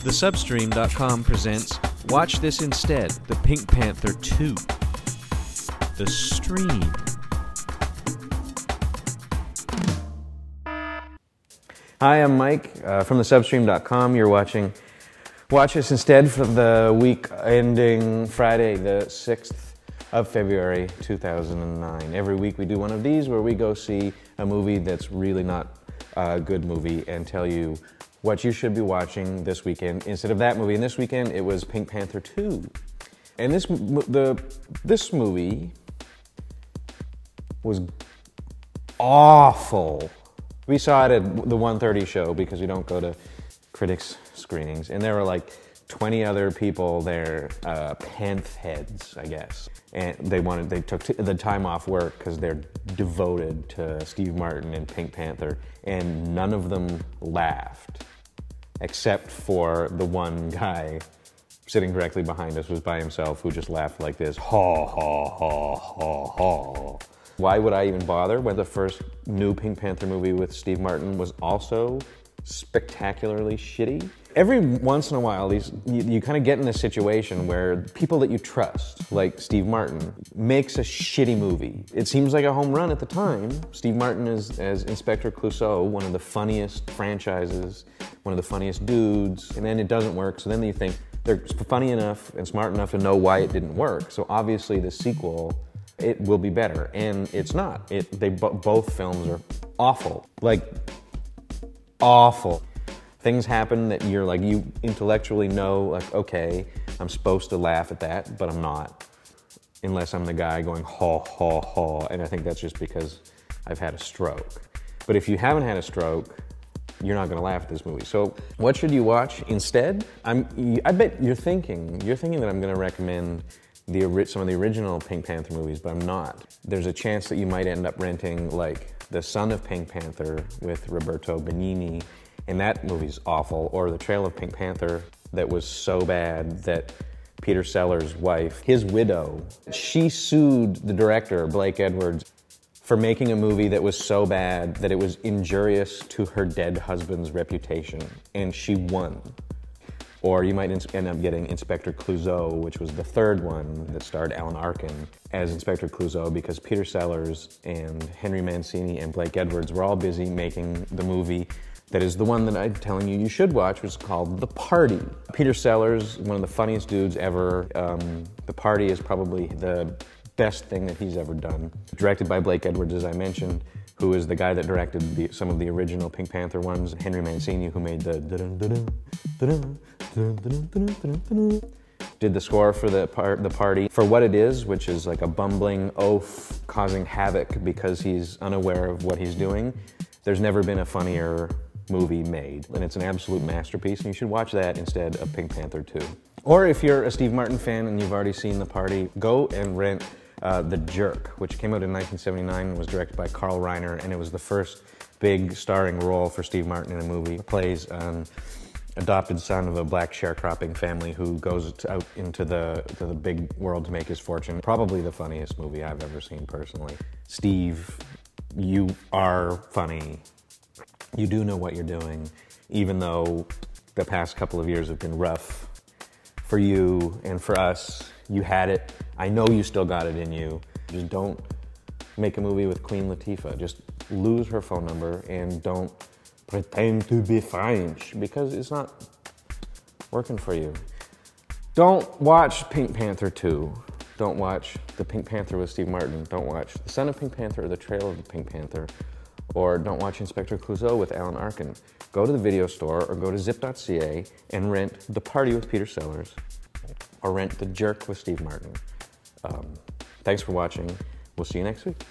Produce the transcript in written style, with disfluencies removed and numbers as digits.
Thesubstream.com presents Watch This Instead, The Pink Panther 2. The Stream. Hi, I'm Mike from thesubstream.com. You're watching Watch This Instead for the week ending Friday, the 6th of February, 2009. Every week we do one of these where we go see a movie that's really not a good movie and tell you what you should be watching this weekend instead of that movie. And this weekend it was Pink Panther 2. And this movie was awful. We saw it at the 1:30 show because we don't go to critics screenings, and there were like 20 other people there, Panth heads, I guess. And they took the time off work because they're devoted to Steve Martin and Pink Panther, and none of them laughed, except for the one guy sitting directly behind us, was by himself, who just laughed like this, ha, ha, ha, ha, ha. Why would I even bother when the first new Pink Panther movie with Steve Martin was also spectacularly shitty? Every once in a while, you kind of get in this situation where people that you trust, like Steve Martin, makes a shitty movie. It seems like a home run at the time. Steve Martin is as Inspector Clouseau, one of the funniest franchises, one of the funniest dudes, and then it doesn't work, so then you think they're funny enough and smart enough to know why it didn't work, so obviously the sequel, it will be better, and it's not. Both films are awful, like awful. Things happen that you're like, you intellectually know, like, okay, I'm supposed to laugh at that, but I'm not, unless I'm the guy going ha ha ha, and I think that's just because I've had a stroke. But if you haven't had a stroke, you're not going to laugh at this movie. So what should you watch instead? I bet you're thinking that I'm going to recommend some of the original Pink Panther movies, but I'm not. There's a chance that you might end up renting like The Son of Pink Panther with Roberto Benigni, and that movie's awful, or The Trail of Pink Panther that was so bad that Peter Sellers' wife, his widow, she sued the director, Blake Edwards, for making a movie that was so bad that it was injurious to her dead husband's reputation, and she won. Or you might end up getting Inspector Clouseau, which was the third one that starred Alan Arkin as Inspector Clouseau, because Peter Sellers and Henry Mancini and Blake Edwards were all busy making the movie that is the one that I'm telling you should watch, which is called The Party. Peter Sellers, one of the funniest dudes ever. The Party is probably the best thing that he's ever done. Directed by Blake Edwards, as I mentioned, who is the guy that directed some of the original Pink Panther ones. Henry Mancini, who made the did the score for the Party. For what it is, which is like a bumbling oaf causing havoc because he's unaware of what he's doing, there's never been a funnier movie made, and it's an absolute masterpiece, and you should watch that instead of Pink Panther 2. Or if you're a Steve Martin fan and you've already seen The Party, go and rent The Jerk, which came out in 1979 and was directed by Carl Reiner, and it was the first big starring role for Steve Martin in a movie. He plays an adopted son of a black sharecropping family who goes out into the big world to make his fortune. Probably the funniest movie I've ever seen personally. Steve, you are funny. You do know what you're doing, even though the past couple of years have been rough for you and for us. You had it. I know you still got it in you. Just don't make a movie with Queen Latifah. Just lose her phone number and don't pretend to be French, because it's not working for you. Don't watch Pink Panther 2. Don't watch The Pink Panther with Steve Martin. Don't watch The Son of Pink Panther or The Trail of the Pink Panther. Or don't watch Inspector Clouseau with Alan Arkin. Go to the video store or go to zip.ca and rent The Party with Peter Sellers, or rent The Jerk with Steve Martin. Thanks for watching. We'll see you next week.